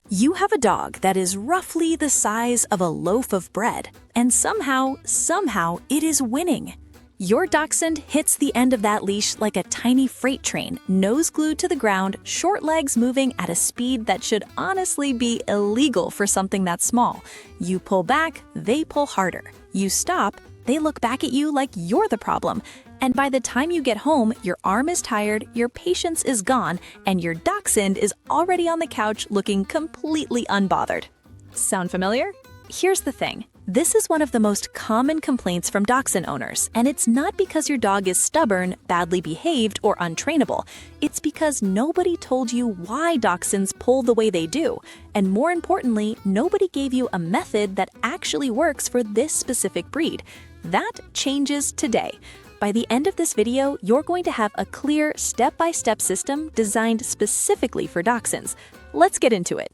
You have a dog that is roughly the size of a loaf of bread, and somehow it is winning. Your Dachshund hits the end of that leash like a tiny freight train, nose glued to the ground, short legs moving at a speed that should honestly be illegal for something that small. You pull back, they pull harder. You stop, they look back at you like you're the problem. And by the time you get home, your arm is tired, your patience is gone, and your Dachshund is already on the couch looking completely unbothered. Sound familiar? Here's the thing. This is one of the most common complaints from Dachshund owners, and it's not because your dog is stubborn, badly behaved, or untrainable. It's because nobody told you why Dachshunds pull the way they do, and more importantly, nobody gave you a method that actually works for this specific breed. That changes today. By the end of this video, you're going to have a clear step-by-step system designed specifically for Dachshunds. Let's get into it.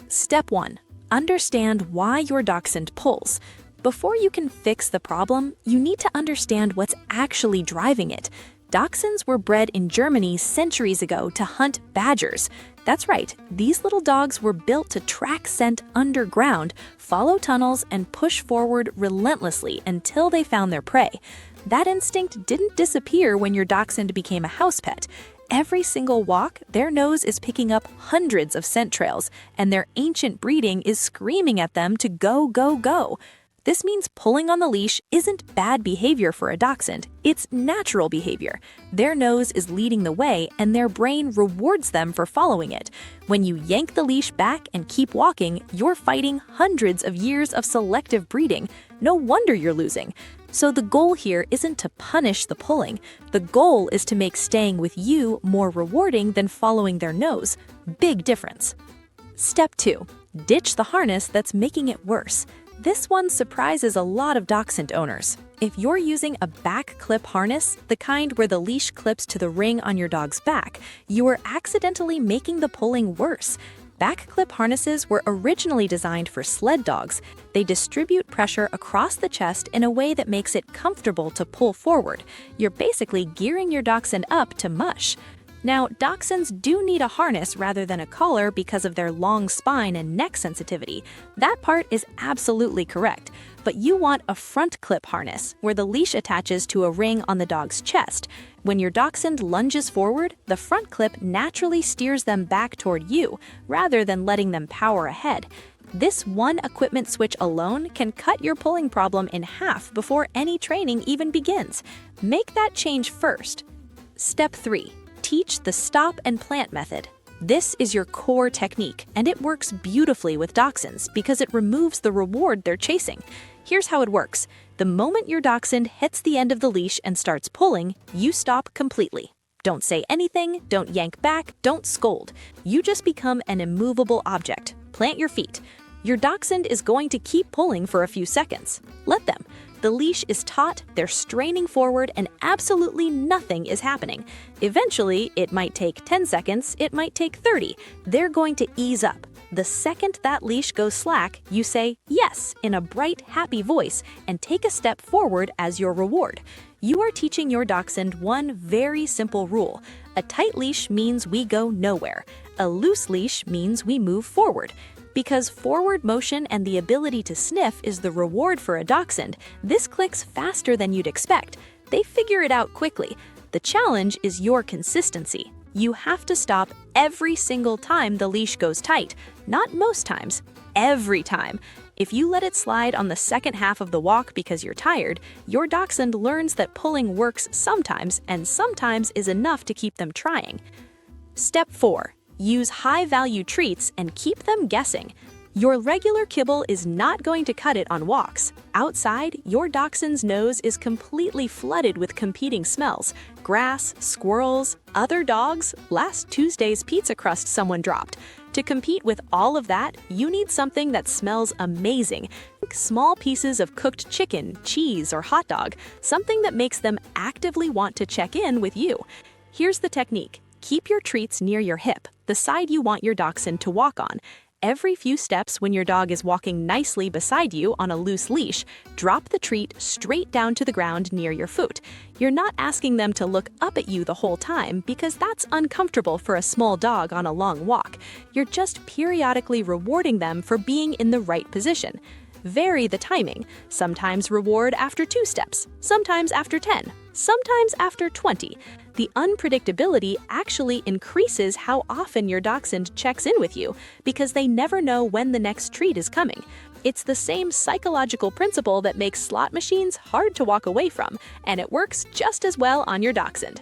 Step 1. Understand why your Dachshund pulls. Before you can fix the problem, you need to understand what's actually driving it. Dachshunds were bred in Germany centuries ago to hunt badgers. That's right, these little dogs were built to track scent underground, follow tunnels, and push forward relentlessly until they found their prey. That instinct didn't disappear when your Dachshund became a house pet. Every single walk, their nose is picking up hundreds of scent trails, and their ancient breeding is screaming at them to go, go, go. This means pulling on the leash isn't bad behavior for a Dachshund, it's natural behavior. Their nose is leading the way, and their brain rewards them for following it. When you yank the leash back and keep walking, you're fighting hundreds of years of selective breeding. No wonder you're losing. So the goal here isn't to punish the pulling. The goal is to make staying with you more rewarding than following their nose. Big difference. Step 2. Ditch the harness that's making it worse. This one surprises a lot of Dachshund owners. If you're using a back clip harness, the kind where the leash clips to the ring on your dog's back, you are accidentally making the pulling worse. Back clip harnesses were originally designed for sled dogs. They distribute pressure across the chest in a way that makes it comfortable to pull forward. You're basically gearing your Dachshund up to mush. Now, Dachshunds do need a harness rather than a collar because of their long spine and neck sensitivity. That part is absolutely correct. But you want a front clip harness, where the leash attaches to a ring on the dog's chest. When your Dachshund lunges forward, the front clip naturally steers them back toward you, rather than letting them power ahead. This one equipment switch alone can cut your pulling problem in half before any training even begins. Make that change first. Step 3. Teach the stop and plant method. This is your core technique, and it works beautifully with Dachshunds because it removes the reward they're chasing. Here's how it works. The moment your Dachshund hits the end of the leash and starts pulling, you stop completely. Don't say anything, don't yank back, don't scold. You just become an immovable object. Plant your feet. Your Dachshund is going to keep pulling for a few seconds. Let them. The leash is taut, they're straining forward, and absolutely nothing is happening. Eventually, it might take 10 seconds, it might take 30. They're going to ease up. The second that leash goes slack, you say yes in a bright, happy voice and take a step forward as your reward. You are teaching your Dachshund one very simple rule. A tight leash means we go nowhere. A loose leash means we move forward. Because forward motion and the ability to sniff is the reward for a Dachshund, this clicks faster than you'd expect. They figure it out quickly. The challenge is your consistency. You have to stop every single time the leash goes tight. Not most times, every time. If you let it slide on the second half of the walk because you're tired, your Dachshund learns that pulling works sometimes, and sometimes is enough to keep them trying. Step 4. Use high-value treats and keep them guessing. Your regular kibble is not going to cut it on walks. Outside, your Dachshund's nose is completely flooded with competing smells. Grass, squirrels, other dogs, last Tuesday's pizza crust someone dropped. To compete with all of that, you need something that smells amazing. Small pieces of cooked chicken, cheese, or hot dog, something that makes them actively want to check in with you. Here's the technique. Keep your treats near your hip, the side you want your Dachshund to walk on. Every few steps when your dog is walking nicely beside you on a loose leash, drop the treat straight down to the ground near your foot. You're not asking them to look up at you the whole time because that's uncomfortable for a small dog on a long walk. You're just periodically rewarding them for being in the right position. Vary the timing. Sometimes reward after 2 steps, sometimes after 10, sometimes after 20. The unpredictability actually increases how often your Dachshund checks in with you because they never know when the next treat is coming. It's the same psychological principle that makes slot machines hard to walk away from, and it works just as well on your Dachshund.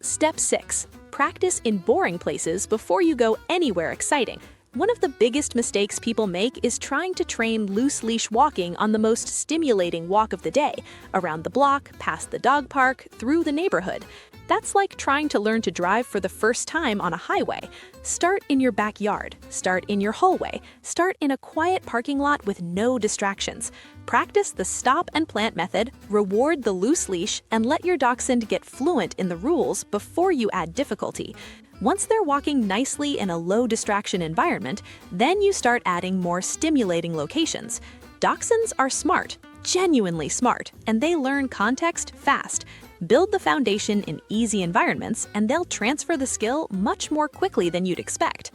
Step 6. Practice in boring places before you go anywhere exciting. One of the biggest mistakes people make is trying to train loose leash walking on the most stimulating walk of the day, around the block, past the dog park, through the neighborhood. That's like trying to learn to drive for the first time on a highway. Start in your backyard, start in your hallway, start in a quiet parking lot with no distractions. Practice the stop and plant method, reward the loose leash, and let your Dachshund get fluent in the rules before you add difficulty. Once they're walking nicely in a low-distraction environment, then you start adding more stimulating locations. Dachshunds are smart, genuinely smart, and they learn context fast. Build the foundation in easy environments, and they'll transfer the skill much more quickly than you'd expect.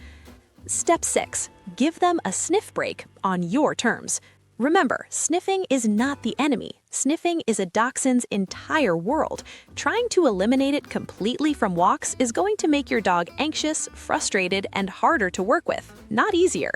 Step 6. Give them a sniff break on your terms. Remember, sniffing is not the enemy. Sniffing is a Dachshund's entire world. Trying to eliminate it completely from walks is going to make your dog anxious, frustrated, and harder to work with, not easier.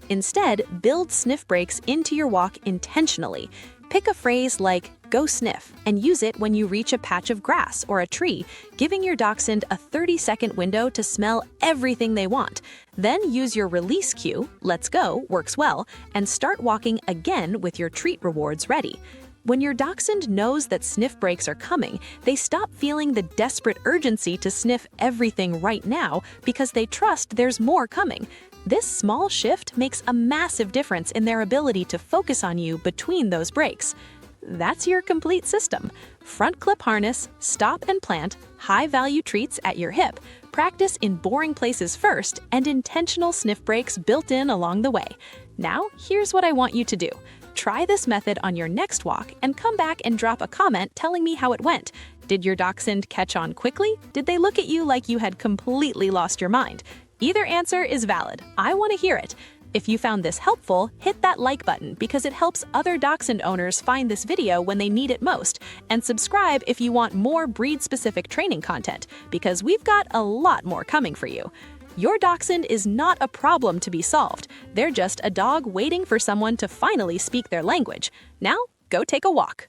Instead, build sniff breaks into your walk intentionally. Pick a phrase like, "Go sniff," and use it when you reach a patch of grass or a tree, giving your Dachshund a 30-second window to smell everything they want. Then use your release cue, "Let's go," works well, and start walking again with your treat rewards ready. When your Dachshund knows that sniff breaks are coming, they stop feeling the desperate urgency to sniff everything right now because they trust there's more coming. This small shift makes a massive difference in their ability to focus on you between those breaks. That's your complete system. Front clip harness, stop and plant, high-value treats at your hip, practice in boring places first, and intentional sniff breaks built in along the way. Now, here's what I want you to do. Try this method on your next walk and come back and drop a comment telling me how it went. Did your Dachshund catch on quickly? Did they look at you like you had completely lost your mind? Either answer is valid. I want to hear it. If you found this helpful, hit that like button because it helps other Dachshund owners find this video when they need it most. And subscribe if you want more breed-specific training content, because we've got a lot more coming for you. Your Dachshund is not a problem to be solved. They're just a dog waiting for someone to finally speak their language. Now, go take a walk.